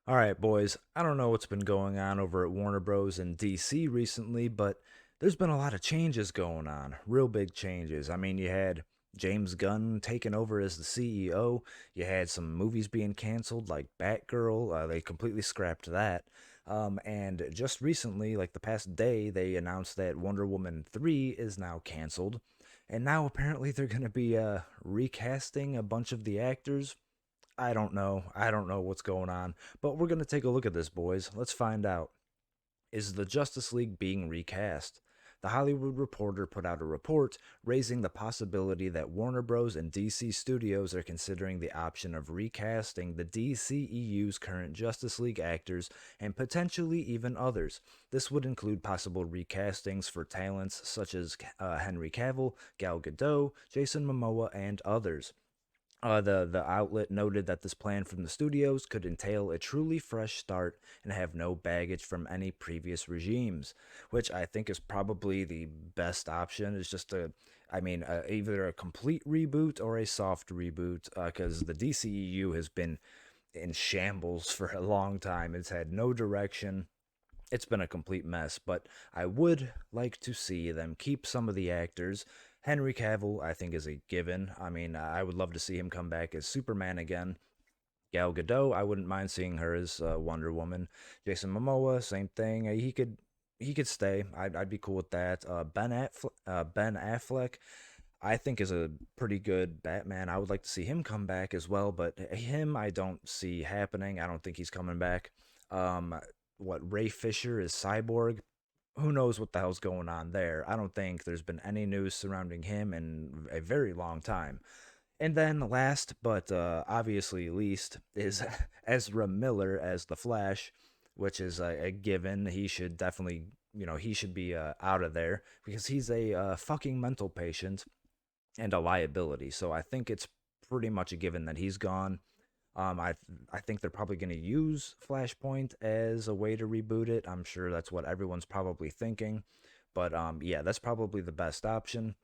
All right, boys. I don't know what's been going on over at Warner Bros. And DC recently, but there's been a lot of changes going on. Real big changes. I mean, you had James Gunn taking over as the CEO. You had some movies being canceled, like Batgirl. They completely scrapped that. And just recently, like the past day, they announced that Wonder Woman 3 is now canceled. And now apparently they're going to be recasting a bunch of the actors. I don't know. I don't know what's going on, but we're going to take a look at this, boys. Let's find out. Is the Justice League being recast? The Hollywood Reporter put out a report raising the possibility that Warner Bros. And DC Studios are considering the option of recasting the DCEU's current Justice League actors and potentially even others. This would include possible recastings for talents such as Henry Cavill, Gal Gadot, Jason Momoa, and others. The outlet noted that this plan from the studios could entail a truly fresh start and have no baggage from any previous regimes, which I think is probably the best option. Is just either a complete reboot or a soft reboot, because the DCEU has been in shambles for a long time. It's had no direction. It's been a complete mess, but I would like to see them keep some of the actors. Henry Cavill, I think, is a given. I mean, I would love to see him come back as Superman again. Gal Gadot, I wouldn't mind seeing her as Wonder Woman. Jason Momoa, same thing. He could stay. I'd be cool with that. Ben Affleck, I think is a pretty good Batman. I would like to see him come back as well, but him I don't see happening. I don't think he's coming back. Um, what Ray Fisher is Cyborg? Who knows what the hell's going on there? I don't think there's been any news surrounding him in a very long time. And then last, but obviously least, is Ezra Miller as the Flash, which is a given. He should definitely, he should be out of there because he's a fucking mental patient and a liability. So I think it's pretty much a given that he's gone. I think they're probably going to use Flashpoint as a way to reboot it. I'm sure that's what everyone's probably thinking, but yeah, that's probably the best option.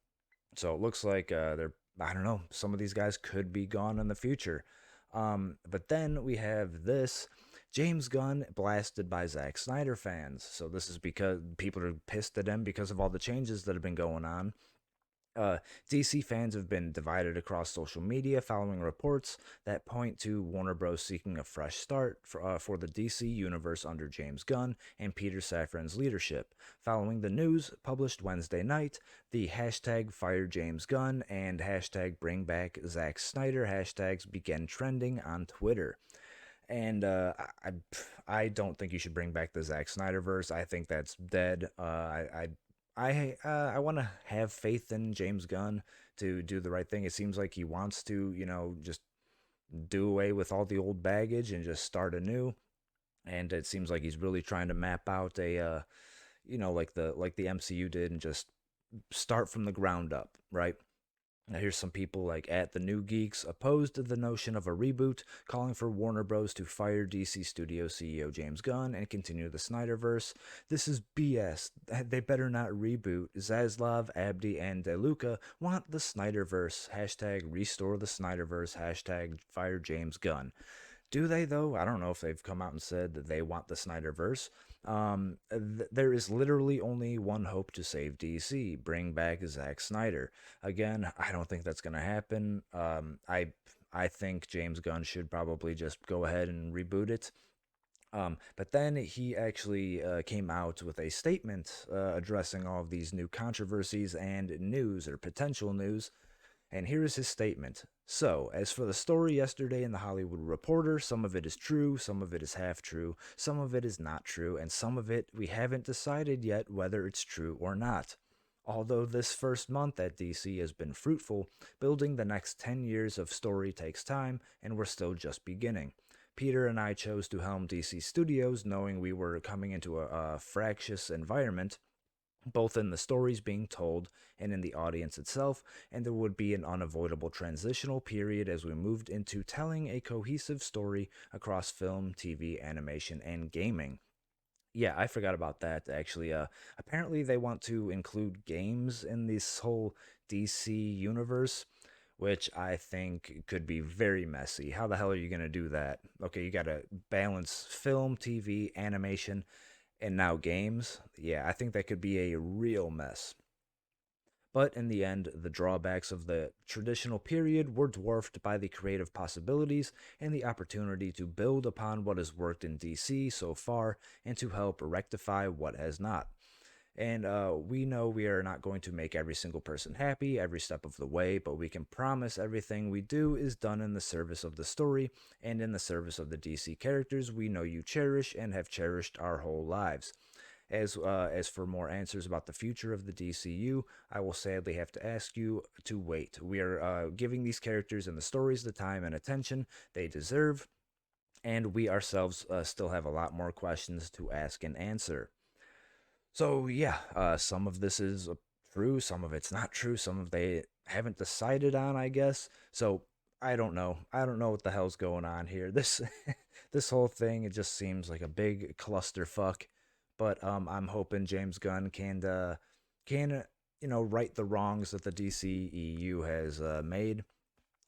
So it looks like they're I don't know, some of these guys could be gone in the future. But then we have this James Gunn blasted by Zack Snyder fans. So this is because people are pissed at him because of all the changes that have been going on. Uh, DC fans have been divided across social media following reports that point to Warner Bros. Seeking a fresh start for the DC universe under James Gunn and Peter Safran's leadership. Following the news published Wednesday night, the hashtag Fire James Gunn and hashtag Bring Back Zack Snyder hashtags began trending on Twitter. And I don't think you should bring back the Zack Snyderverse. I think that's dead. I want to have faith in James Gunn to do the right thing. It seems like he wants to, just do away with all the old baggage and just start anew. And it seems like he's really trying to map out a, like the MCU did, and just start from the ground up, right? Now, here's some people like at the New Geeks opposed to the notion of a reboot, calling for Warner Bros. To fire DC Studio CEO James Gunn and continue the Snyderverse. This is BS. They better not reboot. Zaslav, Abdi, and DeLuca want the Snyderverse. Hashtag restore the Snyderverse. Hashtag fire James Gunn. Do they though? I don't know if they've come out and said that they want the Snyderverse. There is literally only one hope to save DC: bring back Zack Snyder. Again, I don't think that's gonna happen. I think James Gunn should probably just go ahead and reboot it. But then he actually came out with a statement addressing all of these new controversies and news or potential news. And here is his statement. So, as for the story yesterday in the Hollywood Reporter, some of it is true, some of it is half true, some of it is not true, and some of it we haven't decided yet whether it's true or not. Although this first month at DC has been fruitful, building the next 10 years of story takes time, and we're still just beginning. Peter and I chose to helm DC Studios knowing we were coming into a fractious environment, both in the stories being told and in the audience itself, and there would be an unavoidable transitional period as we moved into telling a cohesive story across film, TV, animation, and gaming. Yeah, I forgot about that actually. Apparently they want to include games in this whole DC universe, which I think could be very messy. How the hell are you going to do that? Okay, you got to balance film, TV, animation, and now games. Yeah, I think that could be a real mess. But in the end, the drawbacks of the traditional period were dwarfed by the creative possibilities and the opportunity to build upon what has worked in DC so far and to help rectify what has not. And we know we are not going to make every single person happy every step of the way, but we can promise everything we do is done in the service of the story and in the service of the DC characters we know you cherish and have cherished our whole lives. As for more answers about the future of the DCU, I will sadly have to ask you to wait. We are giving these characters and the stories the time and attention they deserve, and we ourselves still have a lot more questions to ask and answer. So yeah, some of this is true, some of it's not true, some of they haven't decided on, I guess. So I don't know. I don't know what the hell's going on here. This this whole thing, it just seems like a big clusterfuck. But I'm hoping James Gunn can right the wrongs that the DCEU has made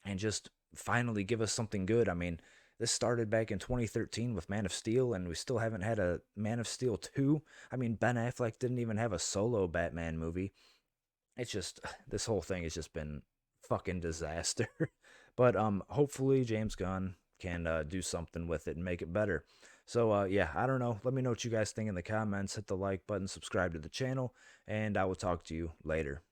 and just finally give us something good. I mean, this started back in 2013 with Man of Steel, and we still haven't had a Man of Steel 2. I mean, Ben Affleck didn't even have a solo Batman movie. It's just, this whole thing has just been fucking disaster. But hopefully James Gunn can do something with it and make it better. So yeah, I don't know. Let me know what you guys think in the comments. Hit the like button, subscribe to the channel, and I will talk to you later.